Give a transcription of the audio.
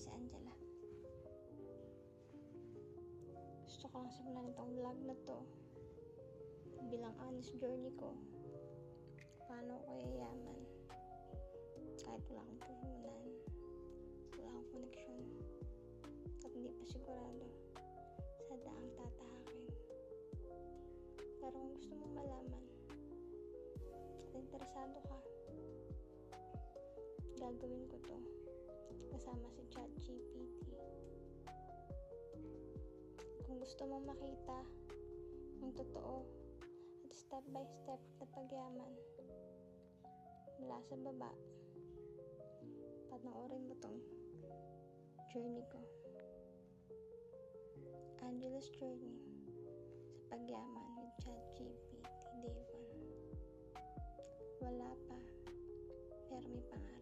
si Angela. Gusto ko lang simulan itong vlog na to bilang honest journey ko. Paano ko yayaman kahit wala akong puhunan, wala akong koneksyon, at hindi pa sigurado sa daang tatahakin. Pero kung gusto mo malaman at interesado ka, gagawin ko to kasama si ChatGPT. Kung gusto mo makita ang totoo at step by step na pagyaman mula sa baba, panoorin mo tong journey ko. Angela's Journey sa Pagyaman with ChatGPT Day 1. Wala pa, pero may pangarap.